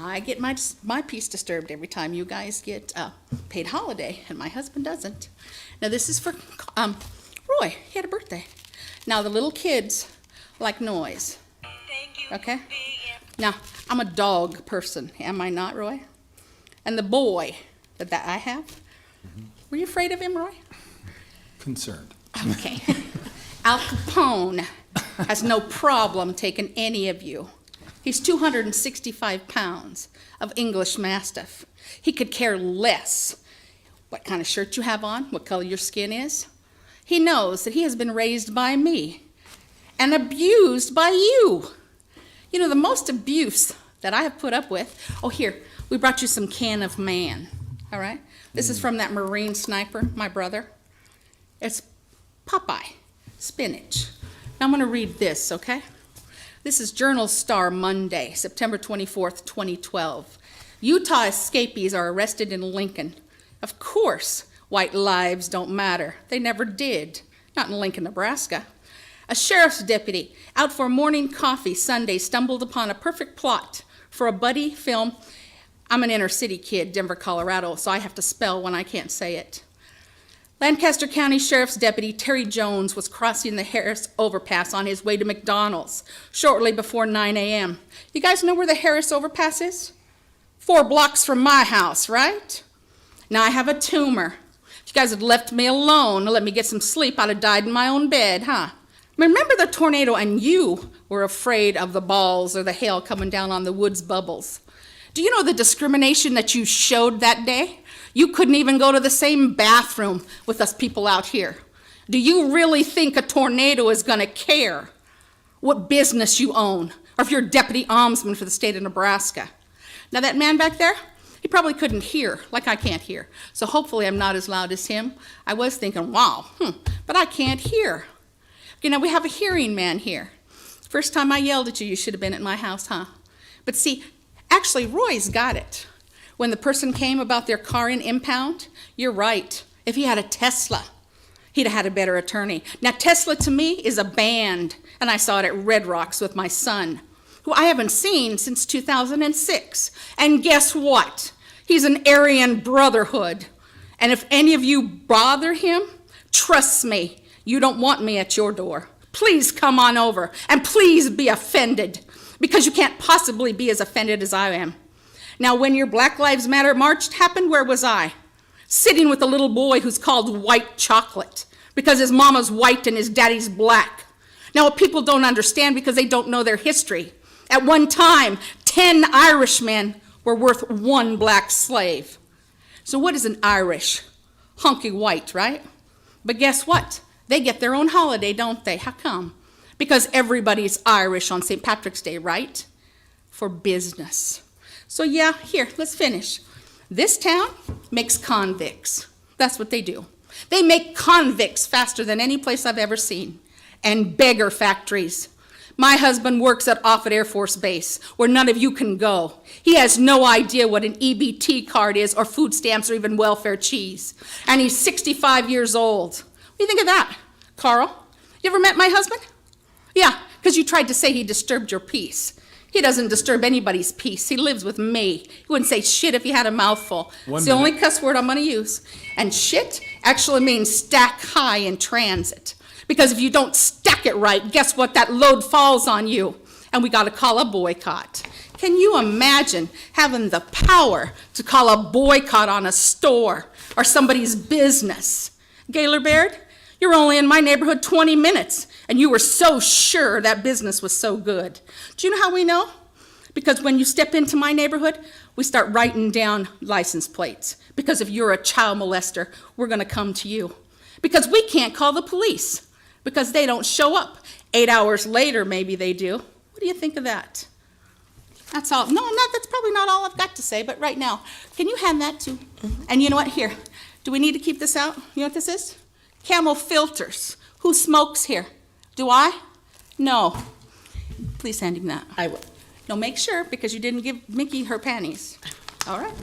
I get my peace disturbed every time you guys get paid holiday, and my husband doesn't. Now this is for Roy. He had a birthday. Now the little kids like noise. Okay? Now I'm a dog person, am I not, Roy? And the boy that I have, were you afraid of him, Roy? Concerned. Okay. Al Capone has no problem taking any of you. He's 265 pounds of English Mastiff. He could care less what kind of shirt you have on, what color your skin is. He knows that he has been raised by me and abused by you. You know, the most abuse that I have put up with, oh, here, we brought you some Can of Man, all right? This is from that Marine sniper, my brother. It's Popeye, spinach. Now I'm gonna read this, okay? This is Journal Star Monday, September 24th, 2012. Utah escapees are arrested in Lincoln. Of course, white lives don't matter. They never did, not in Lincoln, Nebraska. A sheriff's deputy out for morning coffee Sunday stumbled upon a perfect plot for a buddy film. I'm an inner city kid, Denver, Colorado, so I have to spell when I can't say it. Lancaster County Sheriff's Deputy Terry Jones was crossing the Harris Overpass on his way to McDonald's shortly before 9 a.m. You guys know where the Harris Overpass is? 4 blocks from my house, right? Now I have a tumor. If you guys had left me alone to let me get some sleep, I'd have died in my own bed, huh? Remember the tornado and you were afraid of the balls or the hail coming down on the woods bubbles. Do you know the discrimination that you showed that day? You couldn't even go to the same bathroom with us people out here. Do you really think a tornado is gonna care what business you own or if you're deputy ombudsman for the state of Nebraska? Now that man back there, he probably couldn't hear like I can't hear. So hopefully I'm not as loud as him. I was thinking, wow, but I can't hear. You know, we have a hearing man here. First time I yelled at you, you should have been at my house, huh? But see, actually Roy's got it. When the person came about their car in impound, you're right. If he had a Tesla, he'd have had a better attorney. Now, Tesla to me is a band, and I saw it at Red Rocks with my son, who I haven't seen since 2006. And guess what? He's an Aryan Brotherhood. And if any of you bother him, trust me, you don't want me at your door. Please come on over, and please be offended, because you can't possibly be as offended as I am. Now, when your Black Lives Matter march happened, where was I? Sitting with a little boy who's called white chocolate because his mama's white and his daddy's black. Now, what people don't understand because they don't know their history. At one time, 10 Irishmen were worth 1 black slave. So what is an Irish? Hunky white, right? But guess what? They get their own holiday, don't they? How come? Because everybody's Irish on St. Patrick's Day, right? For business. So yeah, here, let's finish. This town makes convicts. That's what they do. They make convicts faster than any place I've ever seen. And beggar factories. My husband works at Offutt Air Force Base, where none of you can go. He has no idea what an EBT card is, or food stamps, or even welfare cheese. And he's 65 years old. What do you think of that, Carl? You ever met my husband? Yeah, because you tried to say he disturbed your peace. He doesn't disturb anybody's peace. He lives with me. He wouldn't say shit if he had a mouthful. It's the only cuss word I'm going to use. And shit actually means stack high in transit. Because if you don't stack it right, guess what? That load falls on you. And we got to call a boycott. Can you imagine having the power to call a boycott on a store or somebody's business? Gaylor Baird, you're only in my neighborhood 20 minutes, and you were so sure that business was so good. Do you know how we know? Because when you step into my neighborhood, we start writing down license plates. Because if you're a child molester, we're going to come to you. Because we can't call the police, because they don't show up. 8 hours later, maybe they do. What do you think of that? That's all. No, that's probably not all I've got to say, but right now, can you hand that to? And you know what? Here, do we need to keep this out? You know what this is? Camel filters. Who smokes here? Do I? No. Please hand him that. I will. No, make sure, because you didn't give Mickey her panties. All right.